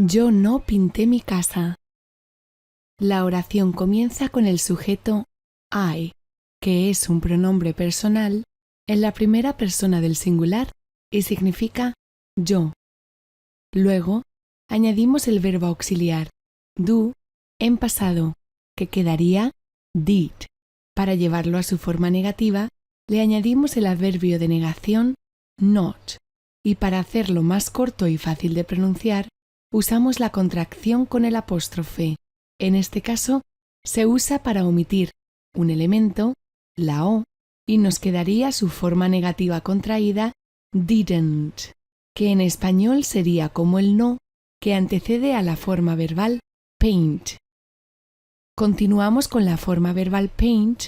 Yo no pinté mi casa. La oración comienza con el sujeto I, que es un pronombre personal en la primera persona del singular y significa yo. Luego, añadimos el verbo auxiliar do en pasado, que quedaría did. Para llevarlo a su forma negativa, le añadimos el adverbio de negación not, y para hacerlo más corto y fácil de pronunciar, usamos la contracción con el apóstrofe. En este caso, se usa para omitir un elemento, la O, y nos quedaría su forma negativa contraída didn't, que en español sería como el no que antecede a la forma verbal paint. Continuamos con la forma verbal paint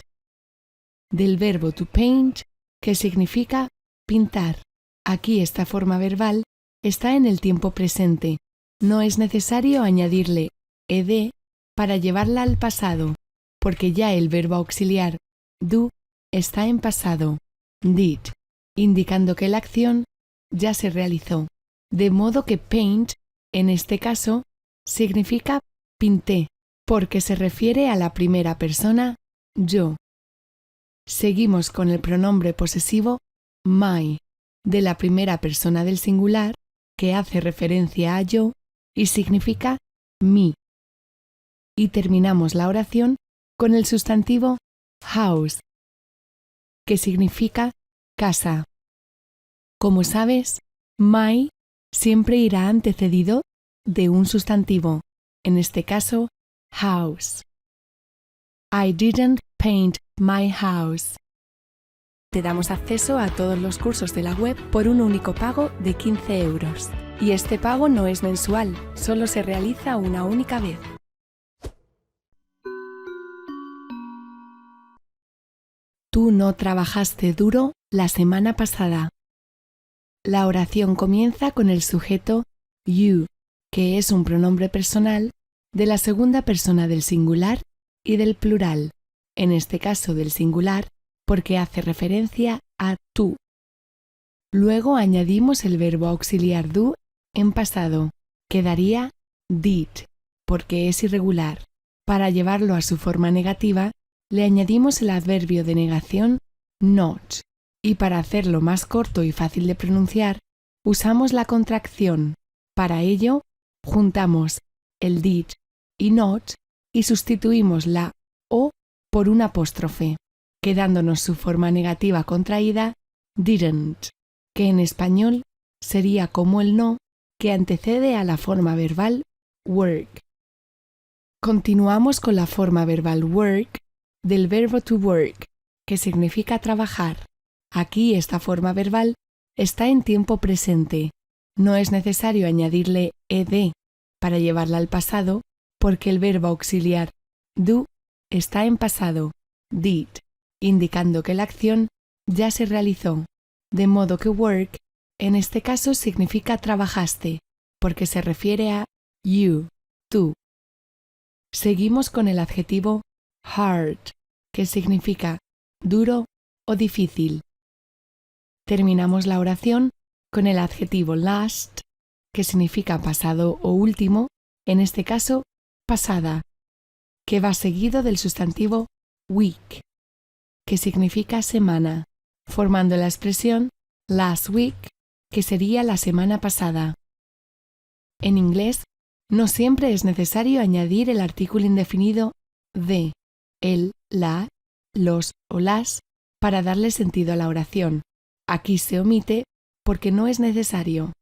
del verbo to paint, que significa pintar. Aquí esta forma verbal está en el tiempo presente. No es necesario añadirle ed para llevarla al pasado, porque ya el verbo auxiliar do está en pasado, did, indicando que la acción ya se realizó. De modo que paint, en este caso, significa pinté, porque se refiere a la primera persona, yo. Seguimos con el pronombre posesivo my, de la primera persona del singular, que hace referencia a yo y significa mí. Y terminamos la oración con el sustantivo house, que significa casa. Como sabes, my siempre irá antecedido de un sustantivo, en este caso, house. I didn't paint my house. Te damos acceso a todos los cursos de la web por un único pago de 15 €. Y este pago no es mensual, solo se realiza una única vez. Tú no trabajaste duro la semana pasada. La oración comienza con el sujeto you, que es un pronombre personal de la segunda persona del singular y del plural, en este caso del singular, porque hace referencia a tú. Luego añadimos el verbo auxiliar do en pasado, quedaría did, porque es irregular. Para llevarlo a su forma negativa, le añadimos el adverbio de negación not, y para hacerlo más corto y fácil de pronunciar, usamos la contracción. Para ello, juntamos el did y not y sustituimos la O por un apóstrofe, quedándonos su forma negativa contraída didn't, que en español sería como el no que antecede a la forma verbal work. Continuamos con la forma verbal work del verbo to work, que significa trabajar. Aquí esta forma verbal está en tiempo presente. No es necesario añadirle ed para llevarla al pasado, porque el verbo auxiliar do está en pasado, did, indicando que la acción ya se realizó. De modo que work, en este caso, significa trabajaste, porque se refiere a you, tú. Seguimos con el adjetivo hard, que significa duro o difícil. Terminamos la oración con el adjetivo last, que significa pasado o último, en este caso, pasada, que va seguido del sustantivo week, que significa semana, formando la expresión last week, que sería la semana pasada. En inglés, no siempre es necesario añadir el artículo indefinido the, el, la, los o las para darle sentido a la oración. Aquí se omite porque no es necesario.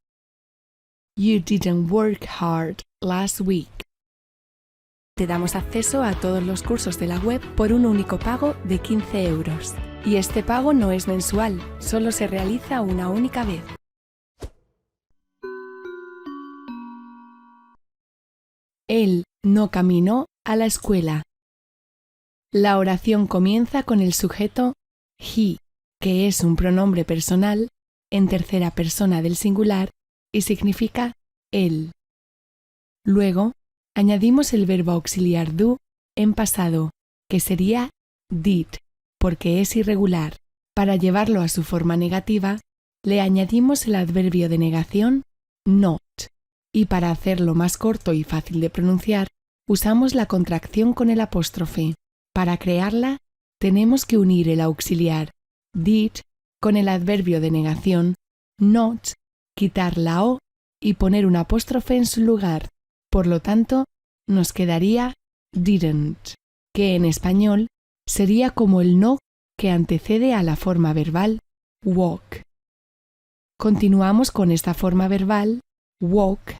You didn't work hard last week. Te damos acceso a todos los cursos de la web por un único pago de 15 €. Y este pago no es mensual, solo se realiza una única vez. Él no caminó a la escuela. La oración comienza con el sujeto he, que es un pronombre personal en tercera persona del singular y significa él. Luego, añadimos el verbo auxiliar do en pasado, que sería did, porque es irregular. Para llevarlo a su forma negativa, le añadimos el adverbio de negación not, y para hacerlo más corto y fácil de pronunciar, usamos la contracción con el apóstrofe. Para crearla, tenemos que unir el auxiliar did con el adverbio de negación not, quitar la o y poner un apóstrofe en su lugar. Por lo tanto, nos quedaría didn't, que en español sería como el no que antecede a la forma verbal walk. Continuamos con esta forma verbal walk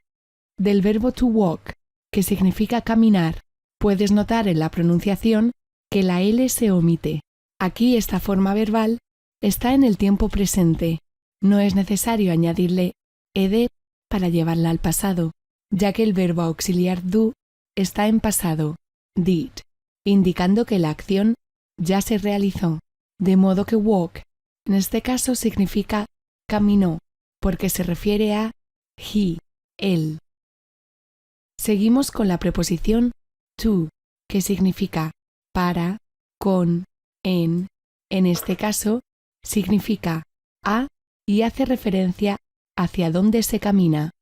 del verbo to walk, que significa caminar. Puedes notar en la pronunciación que la L se omite. Aquí esta forma verbal está en el tiempo presente. No es necesario añadirle ed para llevarla al pasado, ya que el verbo auxiliar do está en pasado, did, indicando que la acción ya se realizó. De modo que walk, en este caso, significa caminó, porque se refiere a he, él. Seguimos con la preposición to, que significa para, con, en. En este caso, significa a y hace referencia hacia dónde se camina.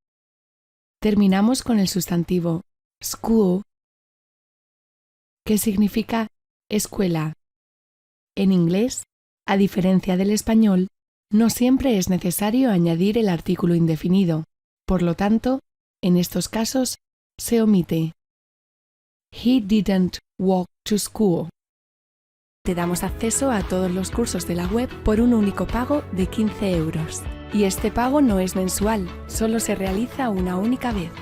Terminamos con el sustantivo school, que significa escuela. En inglés, a diferencia del español, no siempre es necesario añadir el artículo indefinido. Por lo tanto, en estos casos, se omite. He didn't walk to school. Te damos acceso a todos los cursos de la web por un único pago de 15 euros. Y este pago no es mensual, solo se realiza una única vez.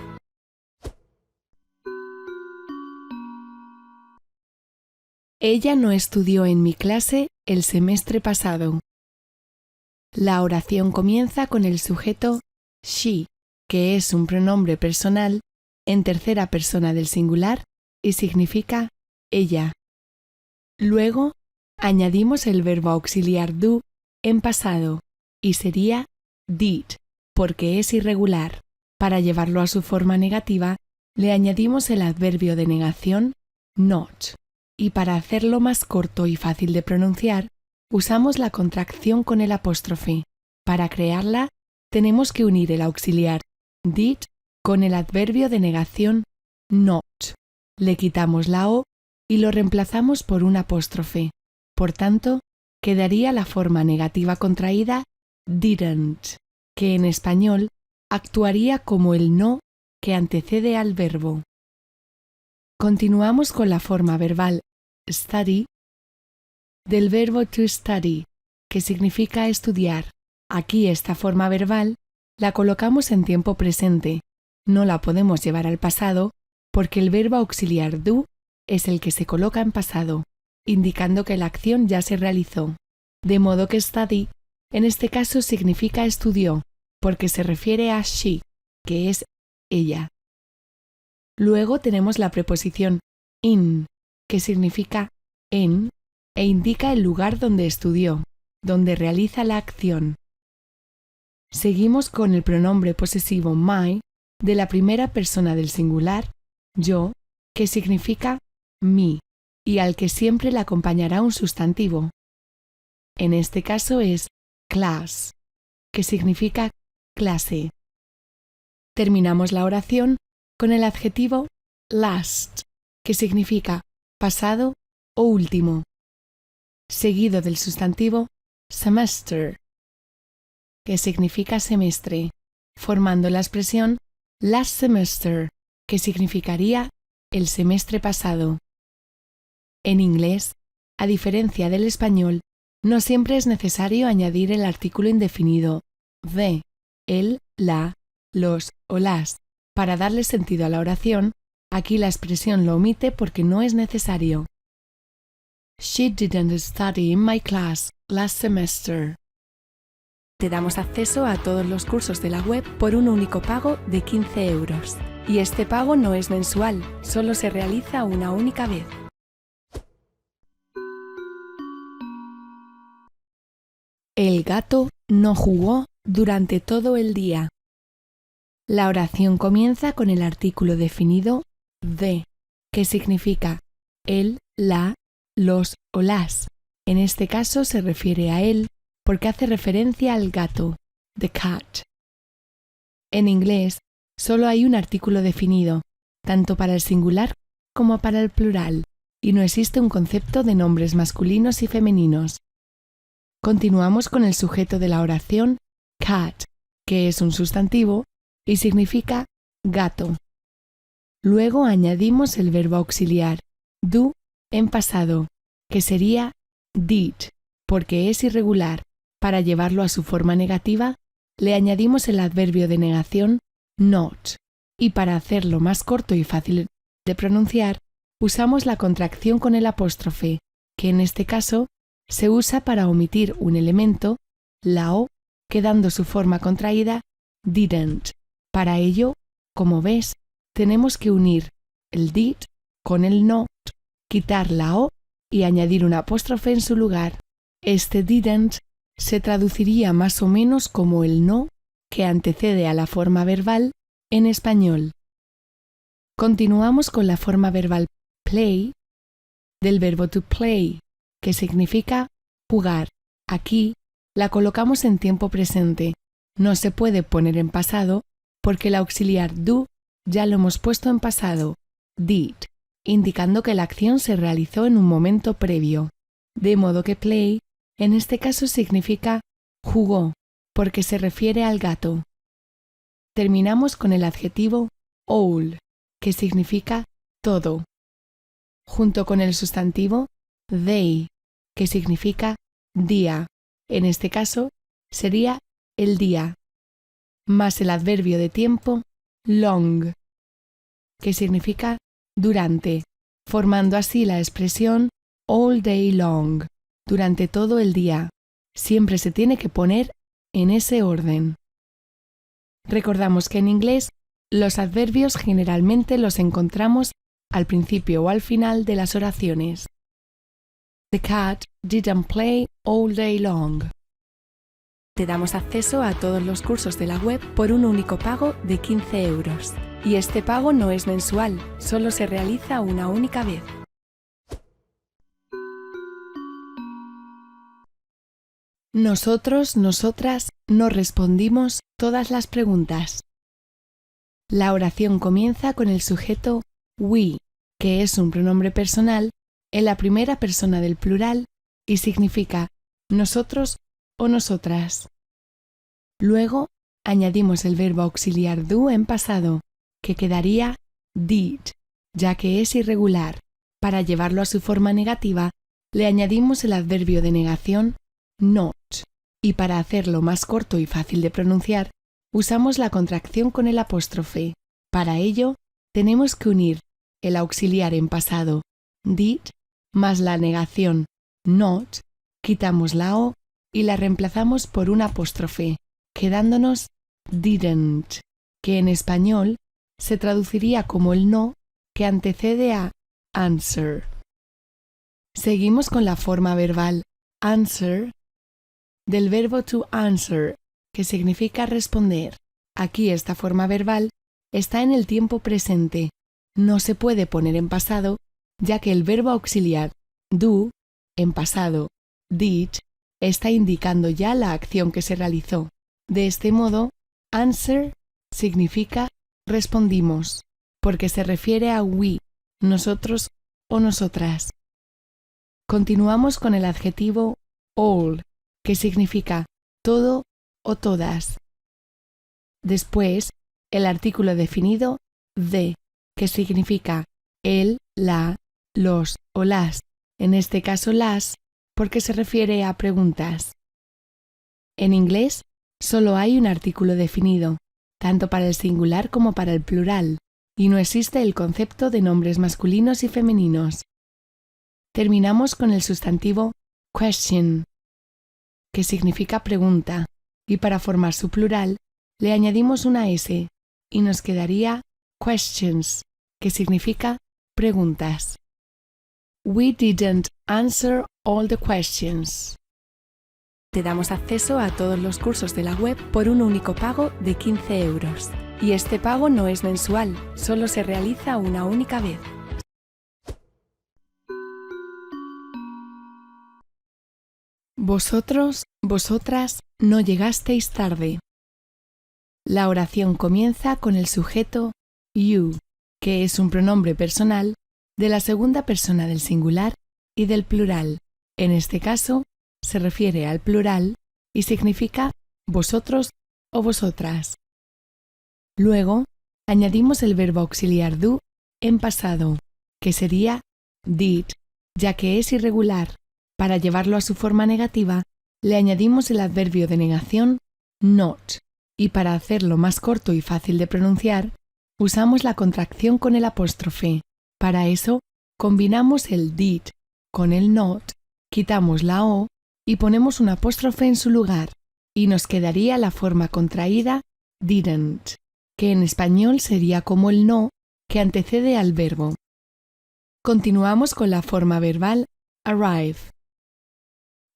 Ella no estudió en mi clase el semestre pasado. La oración comienza con el sujeto she, que es un pronombre personal en tercera persona del singular y significa ella. Luego, añadimos el verbo auxiliar do en pasado y sería did, porque es irregular. Para llevarlo a su forma negativa, le añadimos el adverbio de negación not. Y para hacerlo más corto y fácil de pronunciar, usamos la contracción con el apóstrofe. Para crearla, tenemos que unir el auxiliar did con el adverbio de negación not. Le quitamos la o y lo reemplazamos por un apóstrofe. Por tanto, quedaría la forma negativa contraída didn't, que en español actuaría como el no que antecede al verbo. Continuamos con la forma verbal study del verbo to study, que significa estudiar. Aquí esta forma verbal la colocamos en tiempo presente. No la podemos llevar al pasado porque el verbo auxiliar do es el que se coloca en pasado, indicando que la acción ya se realizó. De modo que study en este caso significa estudió, porque se refiere a she, que es ella. Luego tenemos la preposición in, que significa en e indica el lugar donde estudió, donde realiza la acción. Seguimos con el pronombre posesivo my de la primera persona del singular, yo, que significa mi, y al que siempre le acompañará un sustantivo. En este caso es class, que significa clase. Terminamos la oración con el adjetivo last, que significa pasado o último, seguido del sustantivo semester, que significa semestre, formando la expresión last semester, que significaría el semestre pasado. En inglés, a diferencia del español, no siempre es necesario añadir el artículo indefinido the, el, la, los o las. Para darle sentido a la oración, aquí la expresión lo omite porque no es necesario. She didn't study in my class last semester. Te damos acceso a todos los cursos de la web por un único pago de 15 euros. Y este pago no es mensual, solo se realiza una única vez. El gato no jugó durante todo el día. La oración comienza con el artículo definido the, que significa el, la, los o las. En este caso se refiere a él porque hace referencia al gato, the cat. En inglés, solo hay un artículo definido, tanto para el singular como para el plural, y no existe un concepto de nombres masculinos y femeninos. Continuamos con el sujeto de la oración cat, que es un sustantivo y significa gato. Luego añadimos el verbo auxiliar do en pasado, que sería did, porque es irregular. Para llevarlo a su forma negativa, le añadimos el adverbio de negación not, y para hacerlo más corto y fácil de pronunciar, usamos la contracción con el apóstrofe, que en este caso se usa para omitir un elemento, la O, quedando su forma contraída didn't. Para ello, como ves, tenemos que unir el did con el not, quitar la O y añadir un apóstrofe en su lugar. Este didn't se traduciría más o menos como el no que antecede a la forma verbal en español. Continuamos con la forma verbal play del verbo to play, que significa jugar. Aquí la colocamos en tiempo presente. No se puede poner en pasado porque el auxiliar do ya lo hemos puesto en pasado, did, indicando que la acción se realizó en un momento previo. De modo que play en este caso significa jugó, porque se refiere al gato. Terminamos con el adjetivo all, que significa todo, junto con el sustantivo they, que significa día. En este caso sería el día, más el adverbio de tiempo long, que significa durante, formando así la expresión all day long, durante todo el día. Siempre se tiene que poner en ese orden. Recordamos que en inglés los adverbios generalmente los encontramos al principio o al final de las oraciones. The cat didn't play all day long. Te damos acceso a todos los cursos de la web por un único pago de 15 euros. Y este pago no es mensual, solo se realiza una única vez. Nosotros, nosotras, nos respondimos todas las preguntas. La oración comienza con el sujeto we, que es un pronombre personal en la primera persona del plural y significa nosotros o nosotras. Luego añadimos el verbo auxiliar do en pasado, que quedaría did, ya que es irregular. Para llevarlo a su forma negativa, le añadimos el adverbio de negación not, y para hacerlo más corto y fácil de pronunciar, usamos la contracción con el apóstrofe. Para ello, tenemos que unir el auxiliar en pasado did más la negación not, quitamos la O y la reemplazamos por un apóstrofe, quedándonos didn't, que en español se traduciría como el no que antecede a answer. Seguimos con la forma verbal answer del verbo to answer, que significa responder. Aquí esta forma verbal está en el tiempo presente. No se puede poner en pasado, ya que el verbo auxiliar do, en pasado, did, está indicando ya la acción que se realizó. De este modo, answer significa respondimos, porque se refiere a we, nosotros o nosotras. Continuamos con el adjetivo all, que significa todo o todas. Después, el artículo definido the, que significa el, la, los o las, en este caso las, porque se refiere a preguntas. En inglés, solo hay un artículo definido, tanto para el singular como para el plural, y no existe el concepto de nombres masculinos y femeninos. Terminamos con el sustantivo question, que significa pregunta, y para formar su plural le añadimos una S, y nos quedaría questions, que significa preguntas. We didn't answer all the questions. Te damos acceso a todos los cursos de la web por un único pago de 15 euros. Y este pago no es mensual, solo se realiza una única vez. Vosotros, vosotras, no llegasteis tarde. La oración comienza con el sujeto you, que es un pronombre personal de la segunda persona del singular y del plural. En este caso, se refiere al plural y significa vosotros o vosotras. Luego, añadimos el verbo auxiliar do en pasado, que sería did, ya que es irregular. Para llevarlo a su forma negativa, le añadimos el adverbio de negación not, y para hacerlo más corto y fácil de pronunciar, usamos la contracción con el apóstrofe. Para eso, combinamos el did con el not, quitamos la o y ponemos un apóstrofe en su lugar, y nos quedaría la forma contraída didn't, que en español sería como el no que antecede al verbo. Continuamos con la forma verbal arrive,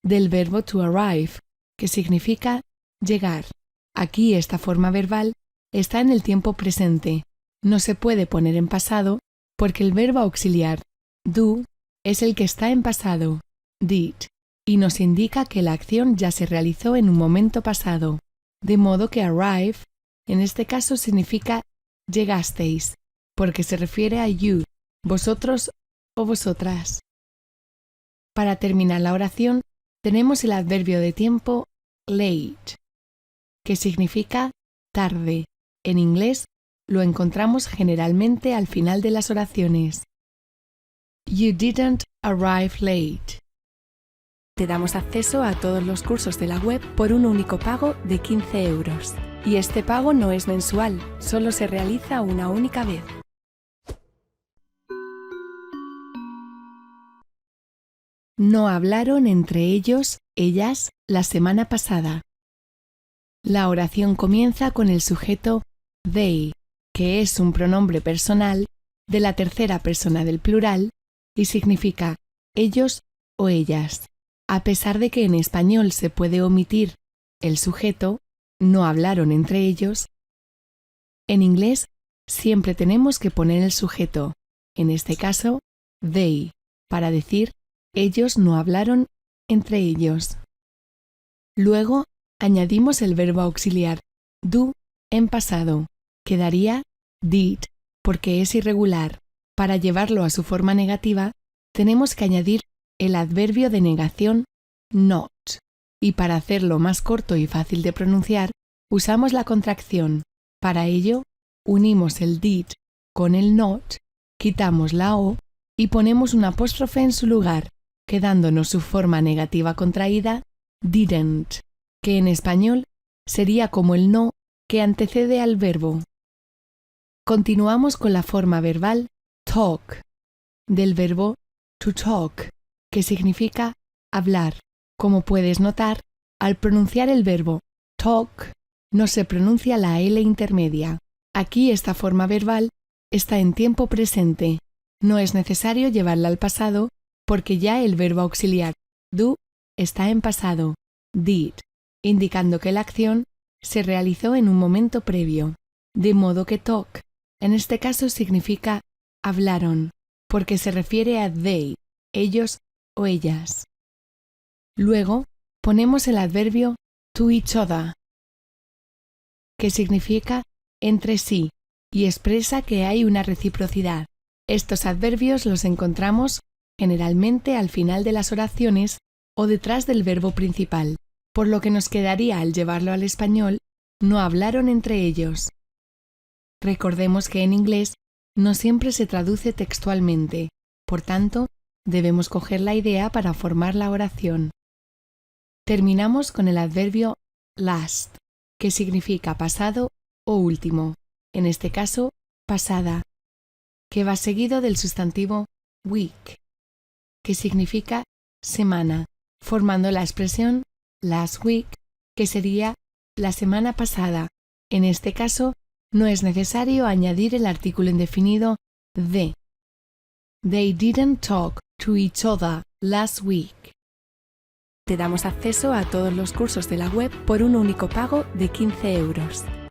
del verbo to arrive, que significa llegar. Aquí esta forma verbal está en el tiempo presente. No se puede poner en pasado porque el verbo auxiliar do es el que está en pasado, did, y nos indica que la acción ya se realizó en un momento pasado, de modo que arrive en este caso significa llegasteis, porque se refiere a you, vosotros o vosotras. Para terminar la oración, tenemos el adverbio de tiempo late, que significa tarde. En inglés lo encontramos generalmente al final de las oraciones. You didn't arrive late. Te damos acceso a todos los cursos de la web por un único pago de 15 euros. Y este pago no es mensual, solo se realiza una única vez. No hablaron entre ellos, ellas, la semana pasada. La oración comienza con el sujeto they, que es un pronombre personal de la tercera persona del plural y significa ellos o ellas. A pesar de que en español se puede omitir el sujeto, no hablaron entre ellos, en inglés siempre tenemos que poner el sujeto, en este caso, they, para decir ellos no hablaron entre ellos. Luego, añadimos el verbo auxiliar do en pasado. Quedaría did, porque es irregular. Para llevarlo a su forma negativa, tenemos que añadir el adverbio de negación not. Y para hacerlo más corto y fácil de pronunciar, usamos la contracción. Para ello, unimos el did con el not, quitamos la o y ponemos un apóstrofe en su lugar, quedándonos su forma negativa contraída didn't, que en español sería como el no que antecede al verbo. Continuamos con la forma verbal talk, del verbo to talk, que significa hablar. Como puedes notar, al pronunciar el verbo talk, no se pronuncia la L intermedia. Aquí esta forma verbal está en tiempo presente. No es necesario llevarla al pasado porque ya el verbo auxiliar do está en pasado, did, indicando que la acción se realizó en un momento previo. De modo que talk, en este caso significa hablaron, porque se refiere a they, ellos o ellas. Luego, ponemos el adverbio to each other, que significa entre sí y expresa que hay una reciprocidad. Estos adverbios los encontramos generalmente al final de las oraciones o detrás del verbo principal, por lo que nos quedaría al llevarlo al español, no hablaron entre ellos. Recordemos que en inglés no siempre se traduce textualmente, por tanto, debemos coger la idea para formar la oración. Terminamos con el adverbio last, que significa pasado o último, en este caso, pasada, que va seguido del sustantivo week, que significa semana, formando la expresión last week, que sería la semana pasada. En este caso, no es necesario añadir el artículo indefinido the. They didn't talk to each other last week. Te damos acceso a todos los cursos de la web por un único pago de 15 euros.